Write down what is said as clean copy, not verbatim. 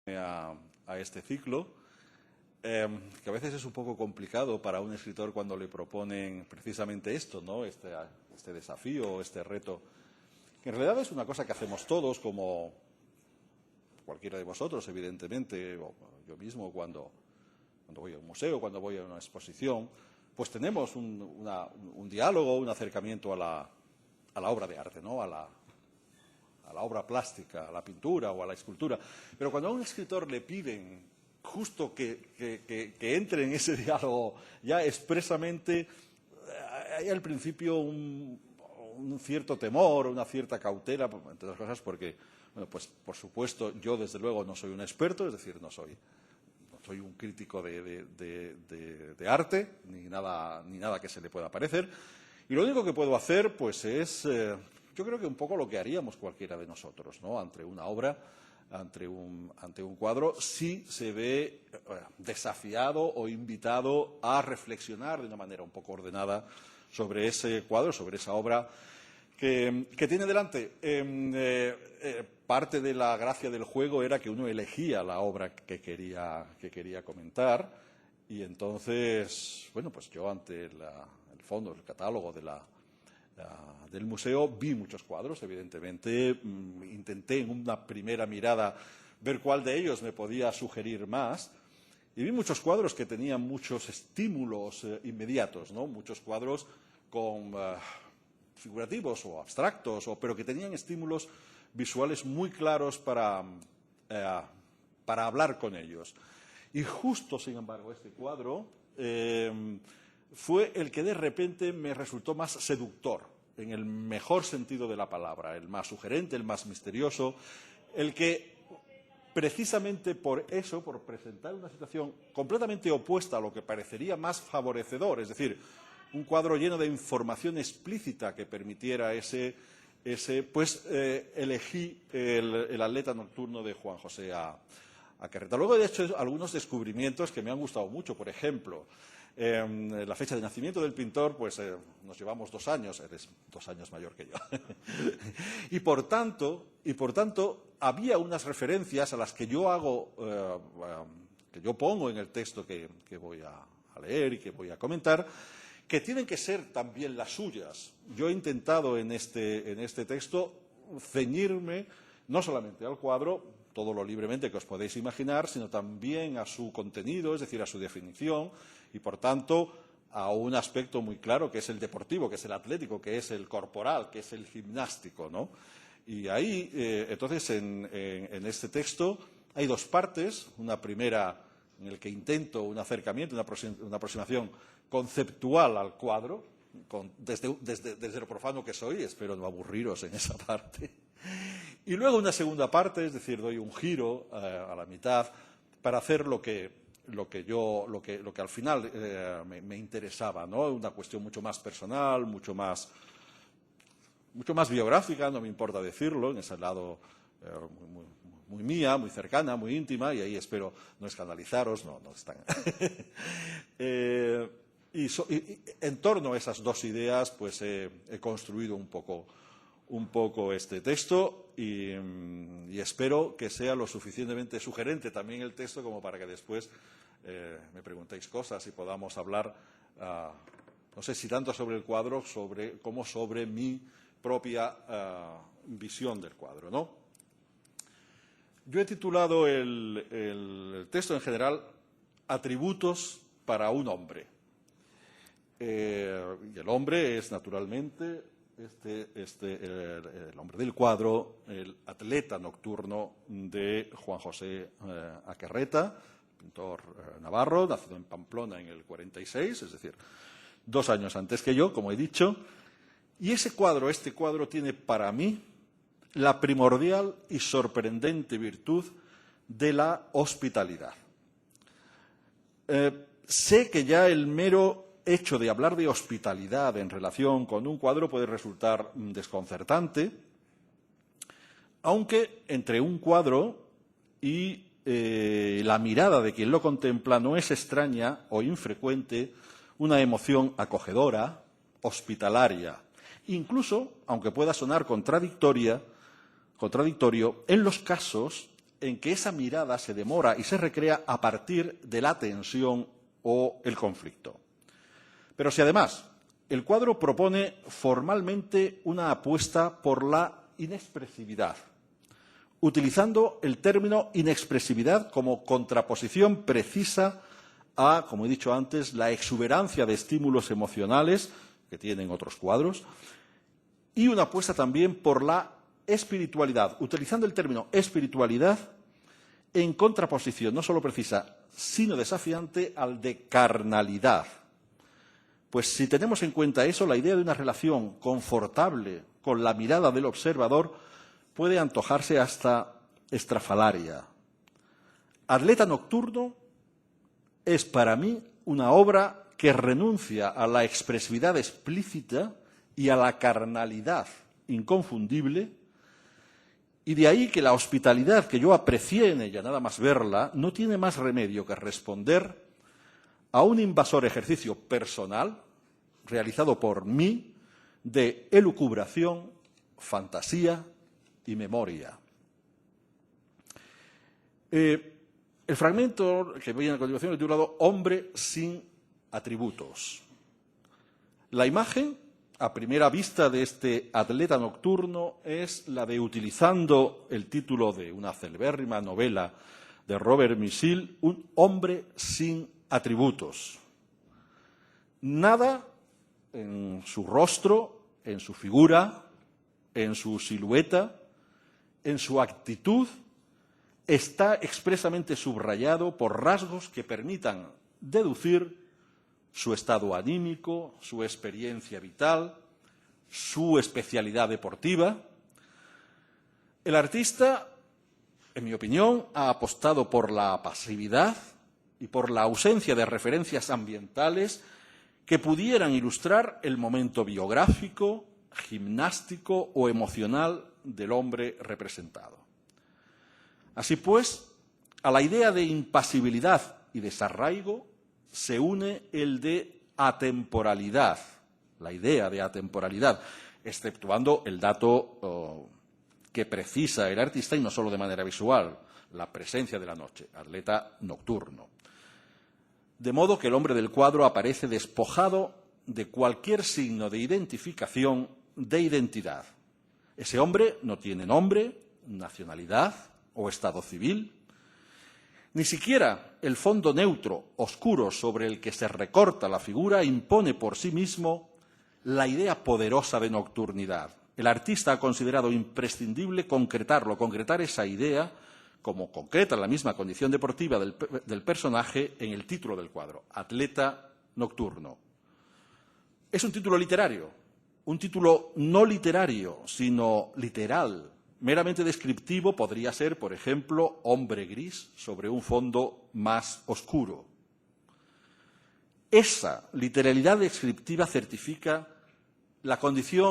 a este ciclo, que a veces es un poco complicado para un escritor cuando le proponen precisamente esto, ¿no? Este desafío, este reto, que en realidad es una cosa que hacemos todos, como cualquiera de vosotros, evidentemente, o yo mismo cuando voy a un museo, cuando voy a una exposición, pues tenemos un diálogo, un acercamiento a la obra de arte, ¿no? a la obra plástica, a la pintura o a la escultura. Pero cuando a un escritor le piden justo que entre en ese diálogo ya expresamente, hay al principio un cierto temor, una cierta cautela, entre otras cosas porque, bueno, pues por supuesto, yo desde luego no soy un experto, es decir, no soy un crítico de arte, ni nada que se le pueda parecer. Y lo único que puedo hacer, pues, es, yo creo que un poco lo que haríamos cualquiera de nosotros, ¿no? Ante una obra, ante un cuadro, si se ve desafiado o invitado a reflexionar de una manera un poco ordenada sobre ese cuadro, sobre esa obra que tiene delante. Parte de la gracia del juego era que uno elegía la obra que quería comentar, y entonces, bueno, pues yo ante el fondo, el catálogo del museo, vi muchos cuadros, evidentemente. Intenté en una primera mirada ver cuál de ellos me podía sugerir más, y vi muchos cuadros que tenían muchos estímulos inmediatos, ¿no? Muchos cuadros con figurativos o abstractos, pero que tenían estímulos visuales muy claros para hablar con ellos. Y justo, sin embargo, este cuadro fue el que de repente me resultó más seductor, en el mejor sentido de la palabra, el más sugerente, el más misterioso, el que precisamente por eso, por presentar una situación completamente opuesta a lo que parecería más favorecedor, es decir, un cuadro lleno de información explícita que permitiera pues elegí el Atleta Nocturno de Juan José Acarreta. Luego he hecho algunos descubrimientos que me han gustado mucho. Por ejemplo, la fecha de nacimiento del pintor, pues nos llevamos 2 años, eres 2 años mayor que yo. y por tanto, había unas referencias a las que yo pongo en el texto que voy a leer y que voy a comentar, que tienen que ser también las suyas. Yo he intentado en este texto ceñirme no solamente al cuadro, todo lo libremente que os podéis imaginar, sino también a su contenido, es decir, a su definición, y por tanto a un aspecto muy claro que es el deportivo, que es el atlético, que es el corporal, que es el gimnástico, ¿no? Y ahí, entonces, en este texto hay 2 partes, una primera en la que intento un acercamiento, una aproximación conceptual al cuadro, desde lo profano que soy, espero no aburriros en esa parte. Y luego una segunda parte, es decir, doy un giro a la mitad para hacer lo que al final me interesaba, ¿no? Una cuestión mucho más personal, mucho más biográfica, no me importa decirlo, en ese lado muy mía, muy cercana, muy íntima, y ahí espero no escandalizaros, no están. Y en torno a esas 2 ideas, pues he construido un poco este texto, y espero que sea lo suficientemente sugerente también el texto como para que después me preguntéis cosas y podamos hablar, no sé si tanto sobre el cuadro como sobre mi propia visión del cuadro, ¿no? Yo he titulado el texto en general Atributos para un hombre. Y el hombre es, naturalmente, el hombre del cuadro, el Atleta Nocturno de Juan José Acarreta, pintor navarro, nacido en Pamplona en el 46, es decir, 2 años antes que yo, como he dicho. Y este cuadro tiene para mí la primordial y sorprendente virtud de la hospitalidad. Sé que ya el mero hecho de hablar de hospitalidad en relación con un cuadro puede resultar desconcertante, aunque entre un cuadro y la mirada de quien lo contempla no es extraña o infrecuente una emoción acogedora, hospitalaria, incluso, aunque pueda sonar contradictorio, en los casos en que esa mirada se demora y se recrea a partir de la tensión o el conflicto. Pero si además el cuadro propone formalmente una apuesta por la inexpresividad, utilizando el término inexpresividad como contraposición precisa a, como he dicho antes, la exuberancia de estímulos emocionales que tienen otros cuadros, y una apuesta también por la espiritualidad, utilizando el término espiritualidad en contraposición no solo precisa, sino desafiante al de carnalidad. Pues si tenemos en cuenta eso, la idea de una relación confortable con la mirada del observador puede antojarse hasta estrafalaria. Atleta nocturno es para mí una obra que renuncia a la expresividad explícita y a la carnalidad inconfundible, y de ahí que la hospitalidad que yo aprecié en ella, nada más verla, no tiene más remedio que responder a un invasor ejercicio personal, realizado por mí, de elucubración, fantasía y memoria. El fragmento que viene a continuación es titulado Hombre sin atributos. La imagen, a primera vista de este atleta nocturno, es la de, utilizando el título de una celebérrima novela de Robert Musil, un hombre sin atributos. Nada en su rostro, en su figura, en su silueta, en su actitud, está expresamente subrayado por rasgos que permitan deducir su estado anímico, su experiencia vital, su especialidad deportiva. El artista, en mi opinión, ha apostado por la pasividad y por la ausencia de referencias ambientales que pudieran ilustrar el momento biográfico, gimnástico o emocional del hombre representado. Así pues, a la idea de impasibilidad y desarraigo se une el de atemporalidad, la idea de atemporalidad, exceptuando el dato que precisa el artista, y no solo de manera visual, la presencia de la noche, atleta nocturno. De modo que el hombre del cuadro aparece despojado de cualquier signo de identificación, de identidad. Ese hombre no tiene nombre, nacionalidad o estado civil. Ni siquiera el fondo neutro, oscuro, sobre el que se recorta la figura, impone por sí mismo la idea poderosa de nocturnidad. El artista ha considerado imprescindible concretar esa idea, como concreta la misma condición deportiva del personaje en el título del cuadro, Atleta nocturno. Es un título literario, un título no literario, sino literal. Meramente descriptivo podría ser, por ejemplo, Hombre gris sobre un fondo más oscuro. Esa literalidad descriptiva certifica la condición